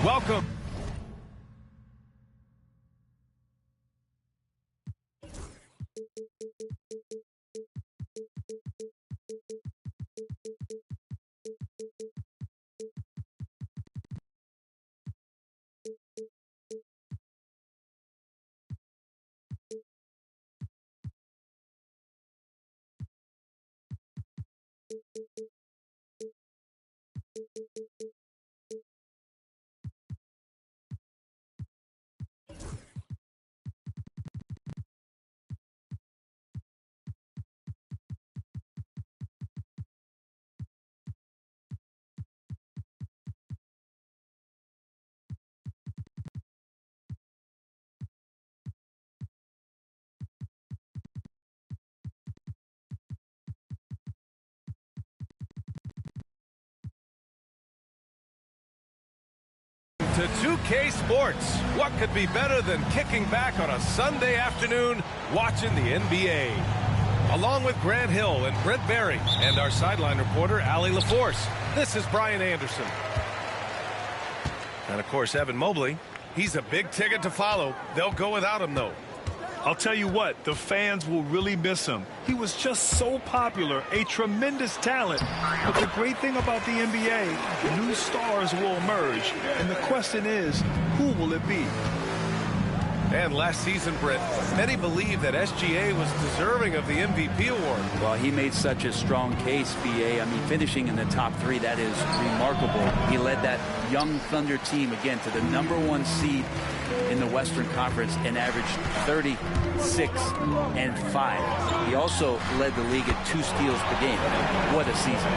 Welcome. To 2K Sports. What could be better than kicking back on a Sunday afternoon watching the NBA? Along with Grant Hill and Brent Barry and our sideline reporter, Allie LaForce, this is Brian Anderson. And, of course, Evan Mobley. He's a big ticket to follow. They'll go without him, though. I'll tell you what, the fans will really miss him. He was just so popular, a tremendous talent. But the great thing about the NBA, new stars will emerge. And the question is, who will it be? And last season, Brent, many believe that SGA was deserving of the MVP award. Well, he made such a strong case, B.A. I mean, finishing in the top 3, that is remarkable. He led that young Thunder team, again, to the #1 seed in the Western Conference and averaged 36 and 5. He also led the league at 2 steals per game. What a season.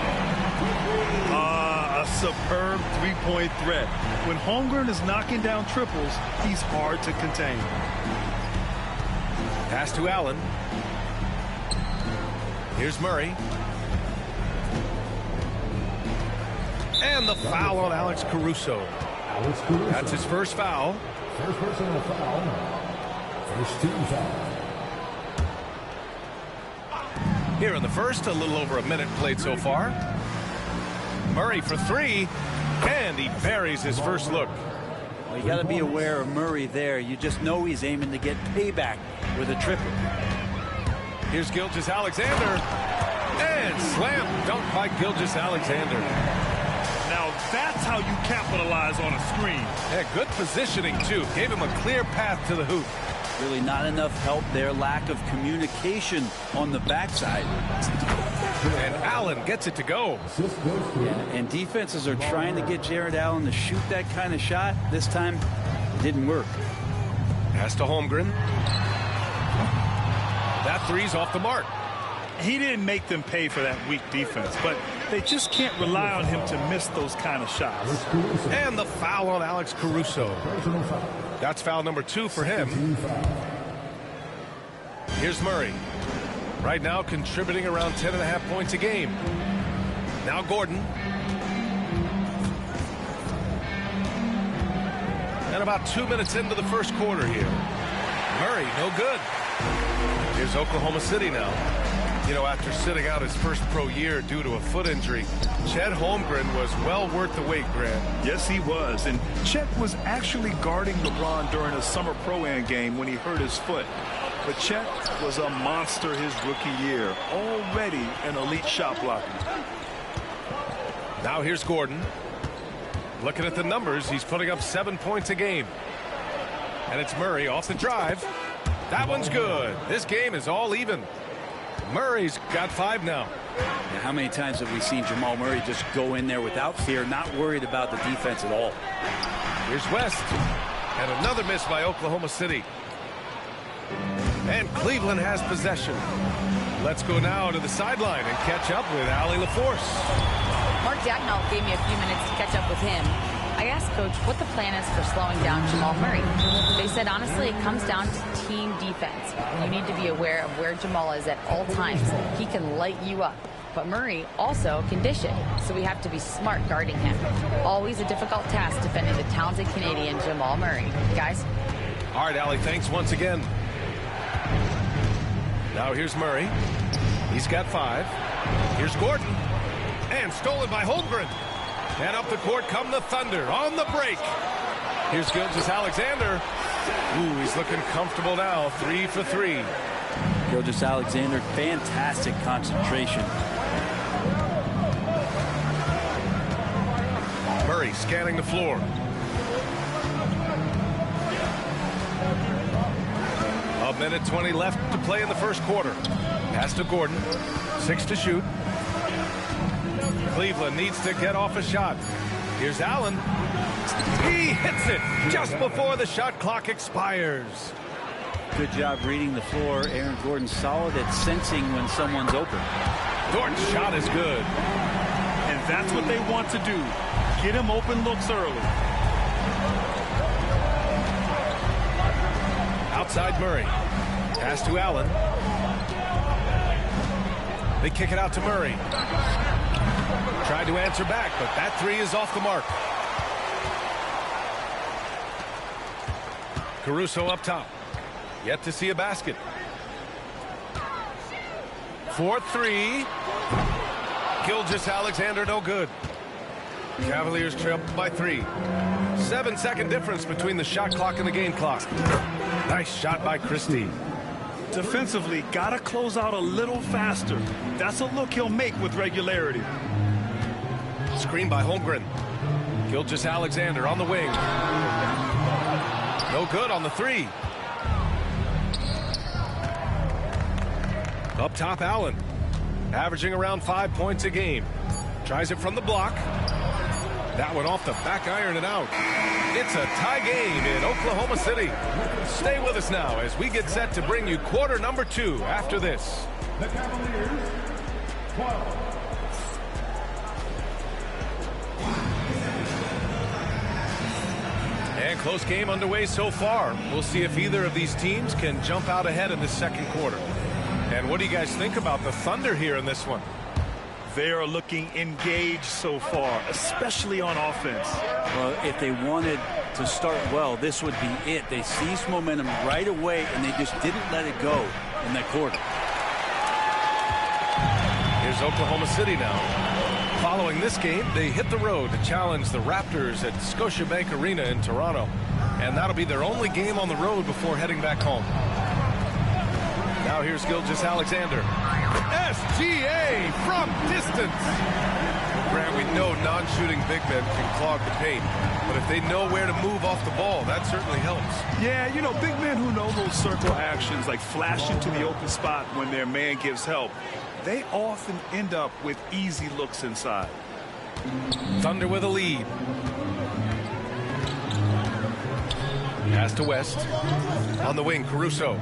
A superb three-point threat. When Holmgren is knocking down triples, he's hard to contain. Pass to Allen. Here's Murray. And the foul on Alex Caruso. That's his first foul. First personal foul. First team foul. Here in the first, a little over a minute played so far. Murray for 3, and he buries his first look. Well, you got to be aware of Murray there. You just know he's aiming to get payback with a triple. Here's Gilgeous-Alexander, and slam dunk by Gilgeous-Alexander. Now that's how you capitalize on a screen. Yeah, good positioning, too. Gave him a clear path to the hoop. Really not enough help there. Lack of communication on the backside. And Allen gets it to go. And defenses are trying to get Jarrett Allen to shoot that kind of shot. This time, it didn't work. Pass to Holmgren. That 3's off the mark. He didn't make them pay for that weak defense, but they just can't rely on him to miss those kind of shots. And the foul on Alex Caruso. That's foul number 2 for him. Here's Murray. Right now contributing around 10.5 points a game. Now Gordon. And about 2 minutes into the first quarter here. Murray, no good. Here's Oklahoma City now. You know, after sitting out his first pro year due to a foot injury, Chet Holmgren was well worth the wait, Grant. Yes, he was. And Chet was actually guarding LeBron during a summer pro-am game when he hurt his foot. But Chet was a monster his rookie year, already an elite shot blocker. Now here's Gordon. Looking at the numbers, he's putting up 7 points a game. And it's Murray off the drive. That one's good. This game is all even. Murray's got 5 now. Now, how many times have we seen Jamal Murray just go in there without fear, not worried about the defense at all? Here's West. And another miss by Oklahoma City. And Cleveland has possession. Let's go now to the sideline and catch up with Allie LaForce. Mark Dagnall gave me a few minutes to catch up with him. I asked Coach what the plan is for slowing down Jamal Murray. They said, honestly, it comes down to team defense. You need to be aware of where Jamal is at all times. He can light you up. But Murray also can dish it, so we have to be smart guarding him. Always a difficult task defending the talented Canadian Jamal Murray. Guys? All right, Allie, thanks once again. Now here's Murray. He's got 5. Here's Gordon. And stolen by Holmgren. And up the court come the Thunder on the break. Here's Gilgeous-Alexander. Ooh, he's looking comfortable now. 3 for 3. Gilgeous-Alexander, fantastic concentration. Murray scanning the floor. A minute 20 left to play in the first quarter. Pass to Gordon. 6 to shoot. Cleveland needs to get off a shot. Here's Allen. He hits it just before the shot clock expires. Good job reading the floor. Aaron Gordon solid at sensing when someone's open. Gordon's shot is good. And that's what they want to do. Get him open looks early. Outside Murray. Pass to Allen. They kick it out to Murray. Tried to answer back, but that three is off the mark. Caruso up top. Yet to see a basket. 4-3. Gilgeous-Alexander no good. Cavaliers trail by 3. 7-second difference between the shot clock and the game clock. Nice shot by Christie. Defensively, gotta close out a little faster. That's a look he'll make with regularity. Screen by Holmgren. Gilgeous-Alexander on the wing. No good on the 3. Up top, Allen. Averaging around 5 points a game. Tries it from the block. That one off the back iron and out. It's a tie game in Oklahoma City. Stay with us now as we get set to bring you quarter number 2 after this. The Cavaliers, 12. And close game underway so far. We'll see if either of these teams can jump out ahead in the second quarter. And what do you guys think about the Thunder here in this one? They are looking engaged so far, especially on offense. Well, if they wanted to start well, this would be it. They seized momentum right away, and they just didn't let it go in that quarter. Here's Oklahoma City now. Following this game, they hit the road to challenge the Raptors at Scotiabank Arena in Toronto. And that'll be their only game on the road before heading back home. Now here's Gilgeous-Alexander. SGA from distance. Grant, we know non-shooting big men can clog the paint, but if they know where to move off the ball, that certainly helps. Yeah, you know, big men who know those circle actions, like flash into the open spot when their man gives help, they often end up with easy looks inside. Thunder with a lead. Pass to West. On the wing, Caruso.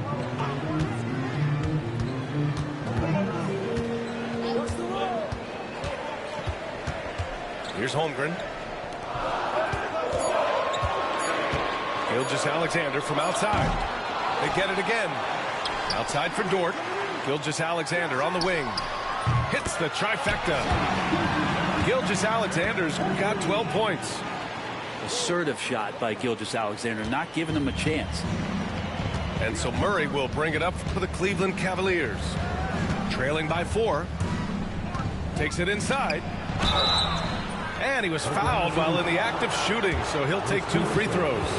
Here's Holmgren. Gilgeous-Alexander from outside. They get it again. Outside for Dort. Gilgeous-Alexander on the wing. Hits the trifecta. Gilgeous-Alexander's got 12 points. Assertive shot by Gilgeous-Alexander, not giving him a chance. And so Murray will bring it up for the Cleveland Cavaliers. Trailing by 4. Takes it inside. And he was fouled while in the act of shooting, so he'll take 2 free throws.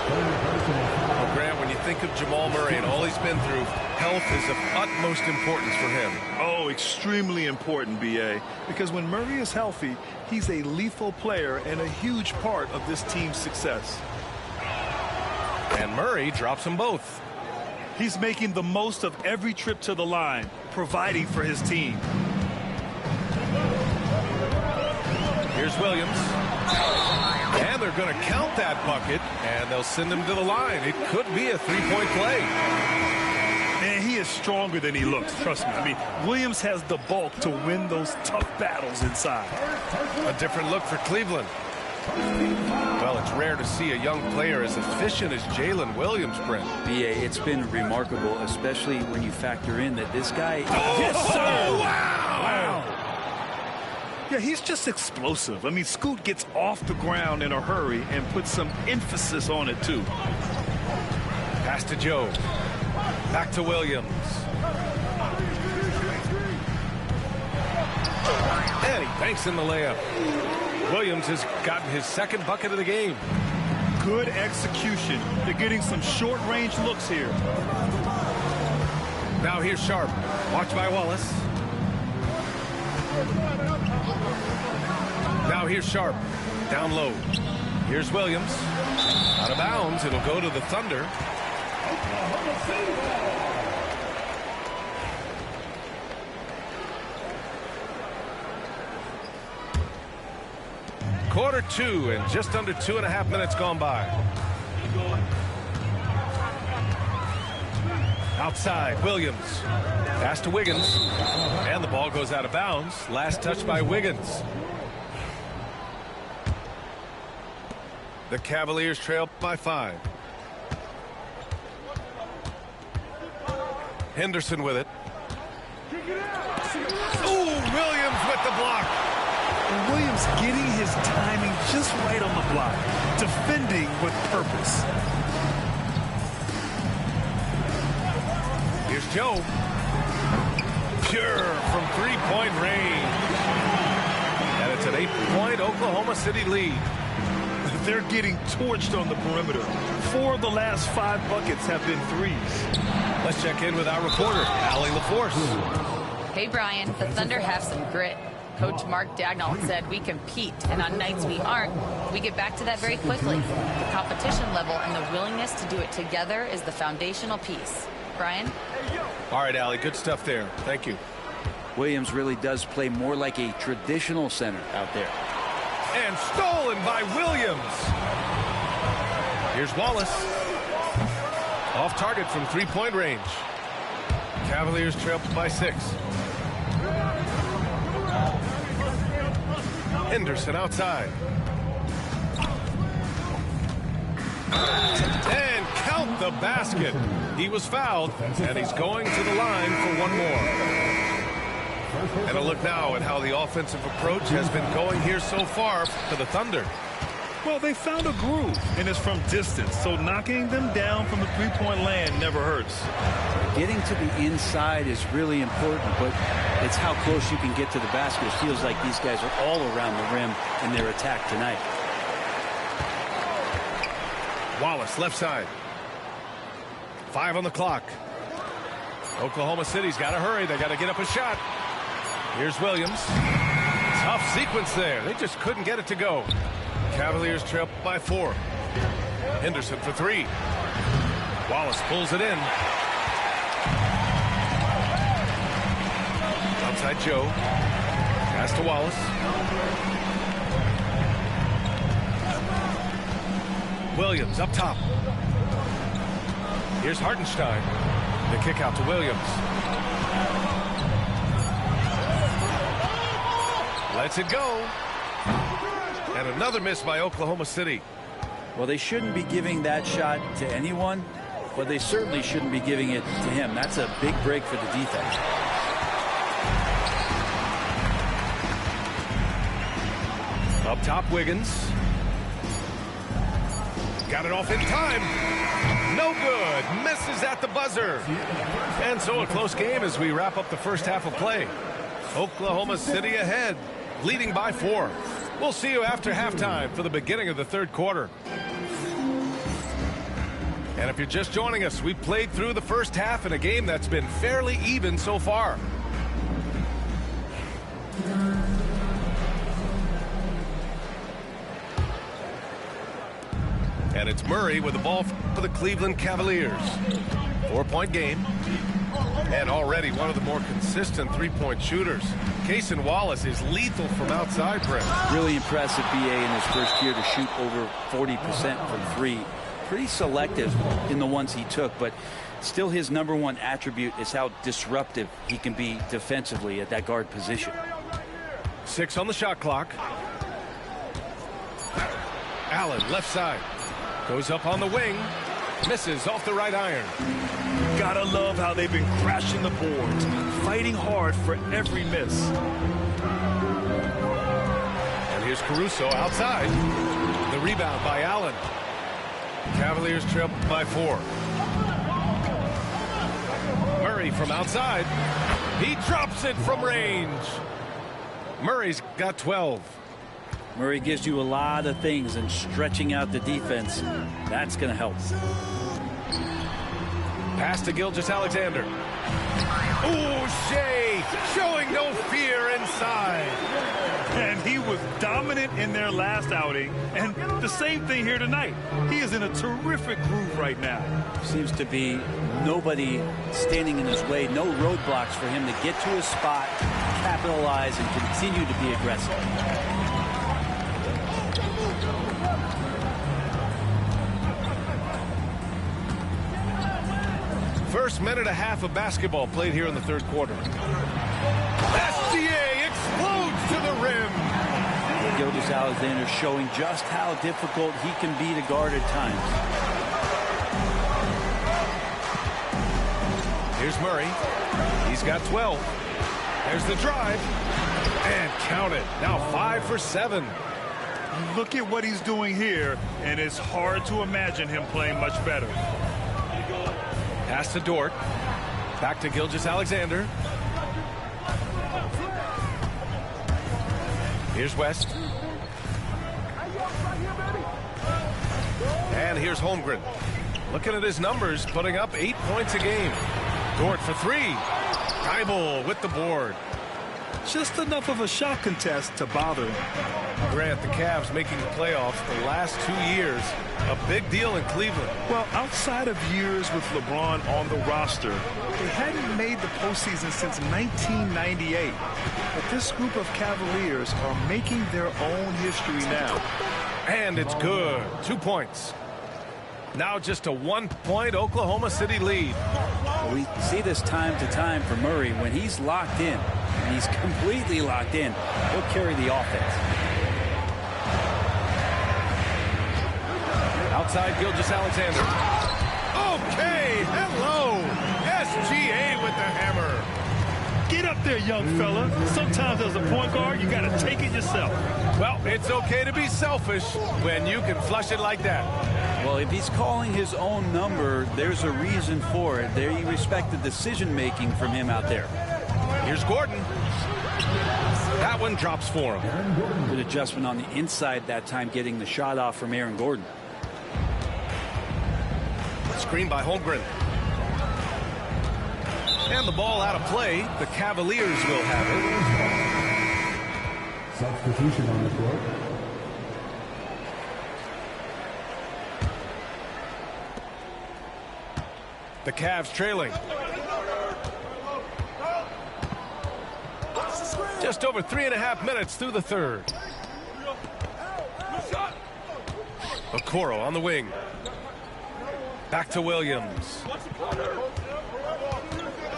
Well, Grant, when you think of Jamal Murray and all he's been through, health is of utmost importance for him. Oh, extremely important, B.A., because when Murray is healthy, he's a lethal player and a huge part of this team's success. And Murray drops them both. He's making the most of every trip to the line, providing for his team. Here's Williams. And they're going to count that bucket, and they'll send him to the line. It could be a three-point play. Man, he is stronger than he looks, trust me. I mean, Williams has the bulk to win those tough battles inside. A different look for Cleveland. Well, it's rare to see a young player as efficient as Jalen Williams, Brent. B.A., it's been remarkable, especially when you factor in that this guy... Yes, sir! Wow! Yeah, he's just explosive. I mean, Scoot gets off the ground in a hurry and puts some emphasis on it, too. Pass to Joe. Back to Williams. And he banks in the layup. Williams has gotten his second bucket of the game. Good execution. They're getting some short-range looks here. Now here's Sharp. Watched by Wallace. Now here's Sharp. Down low. Here's Williams. Out of bounds. It'll go to the Thunder. Quarter two and just under 2.5 minutes gone by. Outside, Williams. Pass to Wiggins. And the ball goes out of bounds. Last touch by Wiggins. The Cavaliers trail by 5. Henderson with it. Ooh, Williams with the block. Williams getting his timing just right on the block. Defending with purpose. Here's Joe. Pure from three-point range. And it's an 8-point Oklahoma City lead. They're getting torched on the perimeter. 4 of the last 5 buckets have been threes. Let's check in with our reporter, Allie LaForce. Hey, Brian, the Thunder have some grit. Coach Mark Daigneault said we compete, and on nights we aren't, we get back to that very quickly. The competition level and the willingness to do it together is the foundational piece. Brian? All right, Allie, good stuff there. Thank you. Williams really does play more like a traditional center out there. And stolen by Williams. Here's Wallace. Off target from three-point range. Cavaliers trail by 6. Henderson outside. And count the basket. He was fouled, and he's going to the line for one more. And a look now at how the offensive approach has been going here so far for the Thunder. Well, they found a groove, and it's from distance, so knocking them down from the three-point land never hurts. Getting to the inside is really important, but it's how close you can get to the basket. It feels like these guys are all around the rim in their attack tonight. Wallace, left side. 5 on the clock. Oklahoma City's got to hurry. They got to get up a shot. Here's Williams. Tough sequence there. They just couldn't get it to go. Cavaliers trail by 4. Henderson for 3. Wallace pulls it in. Outside Joe. Pass to Wallace. Williams up top. Here's Hartenstein. The kick out to Williams. Lets it go. And another miss by Oklahoma City. Well, they shouldn't be giving that shot to anyone, but they certainly shouldn't be giving it to him. That's a big break for the defense. Up top, Wiggins. Got it off in time. No good. Misses at the buzzer. And so a close game as we wrap up the first half of play. Oklahoma City ahead, leading by 4. We'll see you after halftime for the beginning of the third quarter. And if you're just joining us, we played through the first half in a game that's been fairly even so far. And it's Murray with the ball for the Cleveland Cavaliers. 4-point game. And already one of the more consistent three-point shooters. Cason Wallace is lethal from outside press. Really impressive, BA, in his first year to shoot over 40% from 3. Pretty selective in the ones he took, but still his #1 attribute is how disruptive he can be defensively at that guard position. 6 on the shot clock. Allen, left side. Goes up on the wing. Misses off the right iron. Gotta love how they've been crashing the boards, fighting hard for every miss. And here's Caruso outside. The rebound by Allen. Cavaliers trail by 4. Murray from outside. He drops it from range. Murray's got 12. Murray gives you a lot of things, and stretching out the defense, that's going to help. Pass to Gilgeous-Alexander. Ooh, Shea showing no fear inside. And he was dominant in their last outing, and the same thing here tonight. He is in a terrific groove right now. Seems to be nobody standing in his way, no roadblocks for him to get to his spot, capitalize, and continue to be aggressive. First minute and a half of basketball played here in the third quarter. SGA explodes to the rim. Gilgeous-Alexander showing just how difficult he can be to guard at times. Here's Murray. He's got 12. There's the drive. And count it. Now 5 for 7. Look at what he's doing here, and it's hard to imagine him playing much better. Pass to Dort. Back to Gilgeous-Alexander. Here's West. And here's Holmgren. Looking at his numbers, putting up 8 points a game. Dort for 3. Thybulle with the board. Just enough of a shot contest to bother him. Grant, the Cavs making the playoffs the last 2 years. A big deal in Cleveland. Well, outside of years with LeBron on the roster, they hadn't made the postseason since 1998. But this group of Cavaliers are making their own history now. And it's good. 2 points. Now just a 1-point Oklahoma City lead. We see this time to time for Murray. When he's locked in, and he's completely locked in, he'll carry the offense. Outside Gilgeous-Alexander. Okay, hello. SGA with the hammer. Get up there, young fella. Sometimes as a point guard, you got to take it yourself. Well, it's okay to be selfish when you can flush it like that. Well, if he's calling his own number, there's a reason for it. There, you respect the decision-making from him out there. Here's Gordon. That one drops for him. Good adjustment on the inside that time, getting the shot off from Aaron Gordon. Screen by Holmgren. And the ball out of play. The Cavaliers will have it. Substitution on the court. The Cavs trailing. Just over 3.5 minutes through the third. Okoro on the wing. Back to Williams.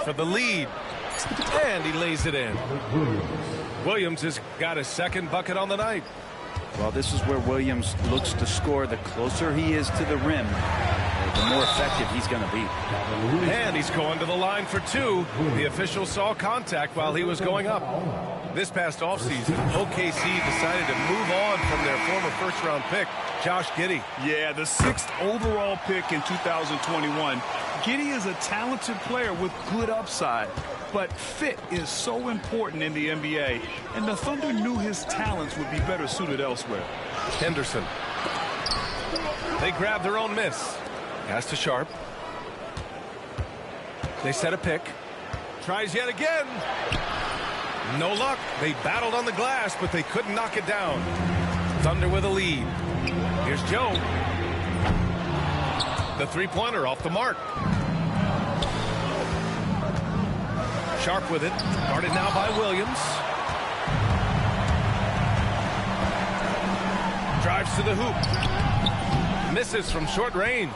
For the lead. And he lays it in. Williams has got his second bucket on the night. Well, this is where Williams looks to score. The closer he is to the rim, the more effective he's going to be. And he's going to the line for 2. The official saw contact while he was going up. This past offseason, OKC decided to move on from their former first-round pick, Josh Giddey. Yeah, the 6th overall pick in 2021. Giddey is a talented player with good upside, but fit is so important in the NBA, and the Thunder knew his talents would be better suited elsewhere. Henderson. They grab their own miss. Pass to Sharp. They set a pick. Tries yet again. No luck. They battled on the glass, but they couldn't knock it down. Thunder with a lead. Here's Joe. The three-pointer off the mark. Sharp with it. Guarded now by Williams. Drives to the hoop. Misses from short range.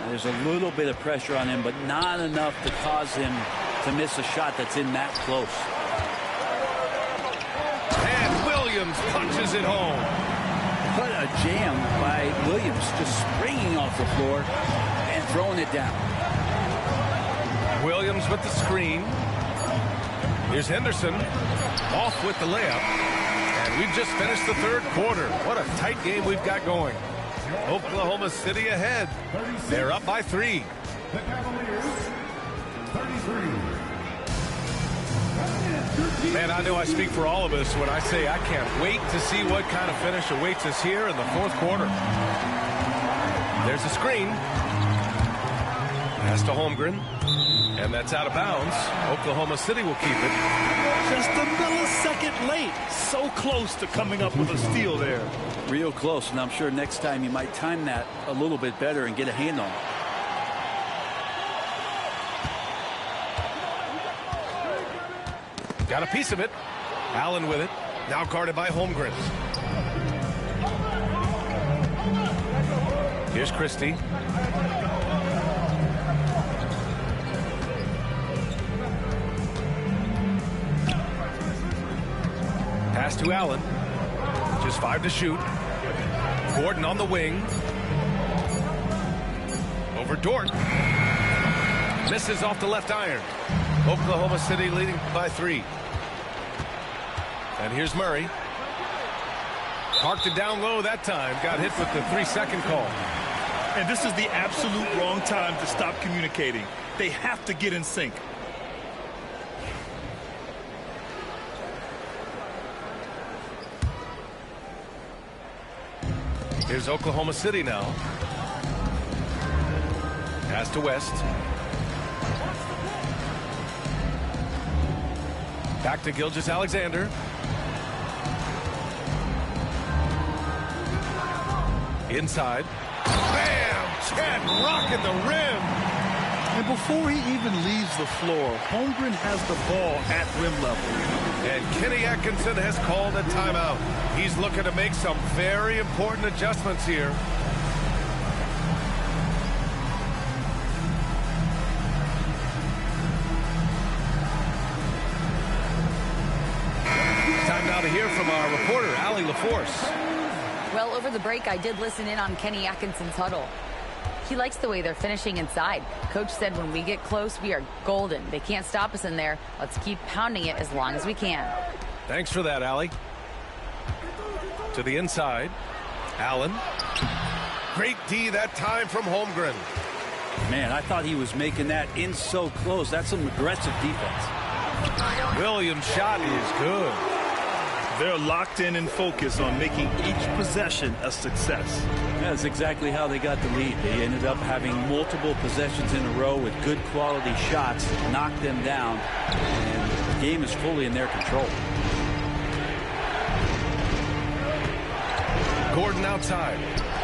There's a little bit of pressure on him, but not enough to cause him to miss a shot that's in that close. And Williams punches it home. What a jam by Williams, just springing off the floor and throwing it down. Williams with the screen. Here's Henderson off with the layup. And we've just finished the third quarter. What a tight game we've got going. Oklahoma City ahead. They're up by 3. The Cavaliers, 33. Man, I know I speak for all of us when I say I can't wait to see what kind of finish awaits us here in the fourth quarter. There's a screen. Pass to Holmgren. And that's out of bounds. Oklahoma City will keep it. Just a millisecond late. So close to coming up with a steal there. Real close, and I'm sure next time you might time that a little bit better and get a hand on it. Got a piece of it. Allen with it. Now guarded by Holmgren. Here's Christie. Pass to Allen. Just 5 to shoot. Gordon on the wing. Over Dort. Misses off the left iron. Oklahoma City leading by 3. And here's Murray. Parked it down low that time. Got hit with the 3-second call. And this is the absolute wrong time to stop communicating. They have to get in sync. Here's Oklahoma City now. Pass to West. Back to Gilgeous-Alexander. Inside. Bam! Chad rocking the rim. And before he even leaves the floor, Holmgren has the ball at rim level. And Kenny Atkinson has called a timeout. He's looking to make some very important adjustments here. Time now to hear from our reporter, Allie LaForce. Well, over the break, I did listen in on Kenny Atkinson's huddle. He likes the way they're finishing inside. Coach said when we get close, we are golden. They can't stop us in there. Let's keep pounding it as long as we can. Thanks for that, Allie. To the inside. Allen. Great D that time from Holmgren. Man, I thought he was making that in so close. That's some aggressive defense. Williams' shot is good. They're locked in and focused on making each possession a success. That's exactly how they got the lead. They ended up having multiple possessions in a row with good quality shots, knocked them down, and the game is fully in their control. Gordon outside.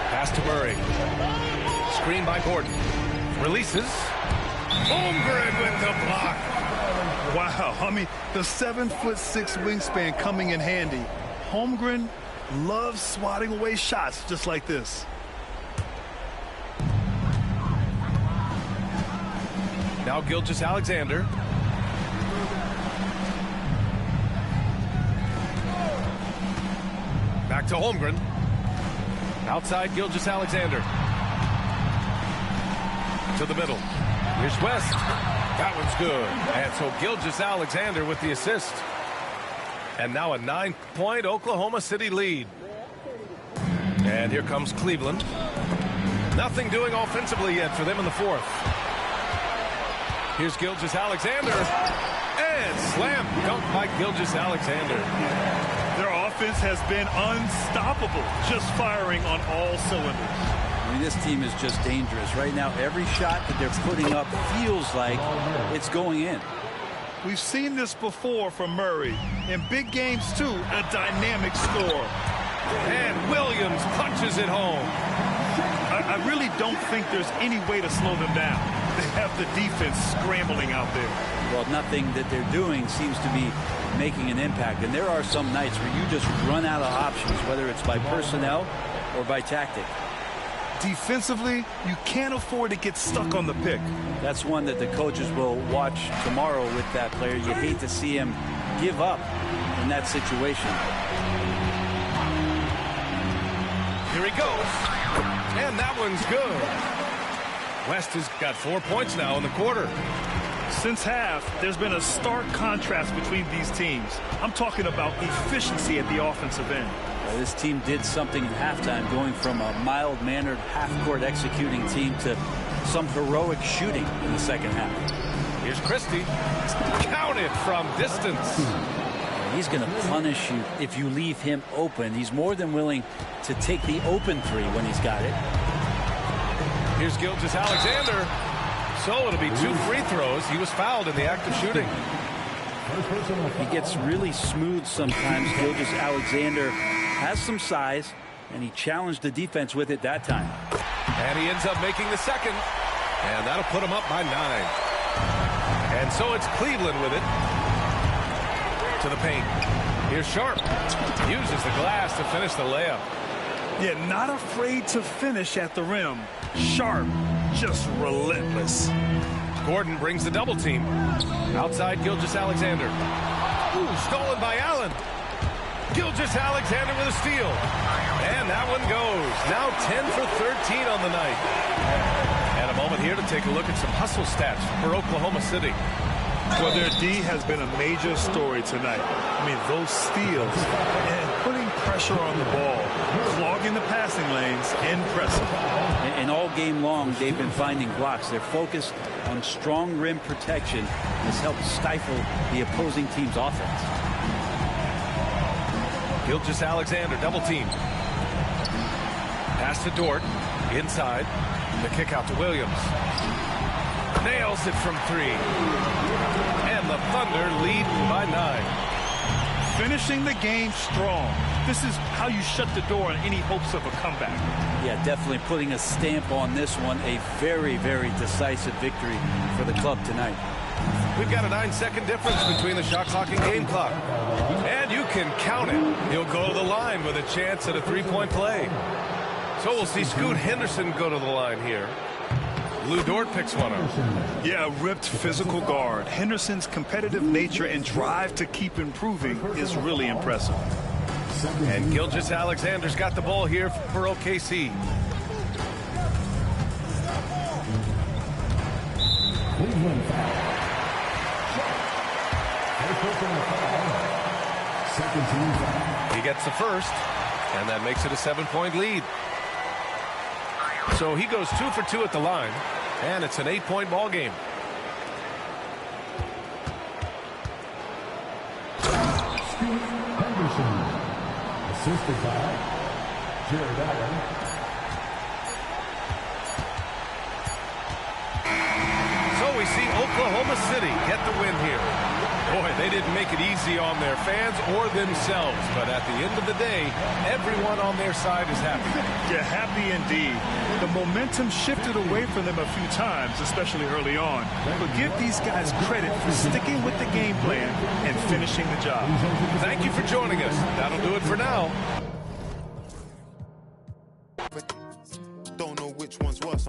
Pass to Murray. Screen by Gordon. Releases. Holmgren with the block. Wow, I mean, the 7'6" wingspan coming in handy. Holmgren loves swatting away shots just like this. Now Gilgeous-Alexander. Back to Holmgren. Outside Gilgeous-Alexander. To the middle. Here's West. That one's good. And so Gilgeous-Alexander with the assist. And now a 9-point Oklahoma City lead. And here comes Cleveland. Nothing doing offensively yet for them in the fourth. Here's Gilgeous-Alexander. And slam dunk by Gilgeous-Alexander. Their offense has been unstoppable, just firing on all cylinders. I mean, this team is just dangerous. Right now, every shot that they're putting up feels like it's going in. We've seen this before from Murray. In big games, too, a dynamic score. And Williams punches it home. I really don't think there's any way to slow them down. They have the defense scrambling out there. Well, nothing that they're doing seems to be making an impact. And there are some nights where you just run out of options, whether it's by personnel or by tactic. Defensively, you can't afford to get stuck on the pick. That's one that the coaches will watch tomorrow with that player. You hate to see him give up in that situation. Here he goes. And that one's good. West has got 4 points now in the quarter. Since half, there's been a stark contrast between these teams. I'm talking about efficiency at the offensive end. Well, this team did something in halftime, going from a mild-mannered half-court executing team to some heroic shooting in the second half. Here's Here's Christie. Counted from distance. He's going to punish you if you leave him open. He's more than willing to take the open three when he's got it. Here's Gilgeous-Alexander. So it'll be 2 free throws. He was fouled in the act of shooting. He gets really smooth sometimes. Gilgeous-Alexander has some size, and he challenged the defense with it that time. And he ends up making the second. And that'll put him up by 9. And so it's Cleveland with it. To the paint. Here's Sharp. Uses the glass to finish the layup. Yeah, not afraid to finish at the rim. Sharp, just relentless. Gordon brings the double team. Outside Gilgeous-Alexander. Ooh, stolen by Allen. Gilgeous-Alexander with a steal. And that one goes. Now 10 for 13 on the night. And a moment here to take a look at some hustle stats for Oklahoma City. Well, their D has been a major story tonight. I mean, those steals and putting pressure on the ball, clogging the passing lanes, impressive. And all game long, they've been finding blocks. Their focus on strong rim protection has helped stifle the opposing team's offense. Gilgeous-Alexander double team. Pass to Dort. Inside. The kick out to Williams. Nails it from 3. And the Thunder lead by 9. Finishing the game strong. This is how you shut the door on any hopes of a comeback. Yeah, definitely putting a stamp on this one. A very, very decisive victory for the club tonight. We've got a 9-second difference between the shot clock and game clock. And you can count it. He'll go to the line with a chance at a 3-point play. So we'll see Scoot Henderson go to the line here. Lou Dort picks one up. Yeah, a ripped physical guard. Henderson's competitive nature and drive to keep improving is really impressive. And Gilgeous-Alexander's got the ball here for OKC. Cleveland foul. Second team foul. He gets the first, and that makes it a 7-point lead. So he goes 2 for 2 at the line, and it's an 8-point ball game. Scoot Henderson. Assisted by Jared Allen. So we see Oklahoma City get the win here. Boy, they didn't make it easy on their fans or themselves, but at the end of the day, everyone on their side is happy. Yeah, happy indeed. The momentum shifted away from them a few times, especially early on. But give these guys credit for sticking with the game plan and finishing the job. Thank you for joining us. That'll do it for now. Don't know which one's worse.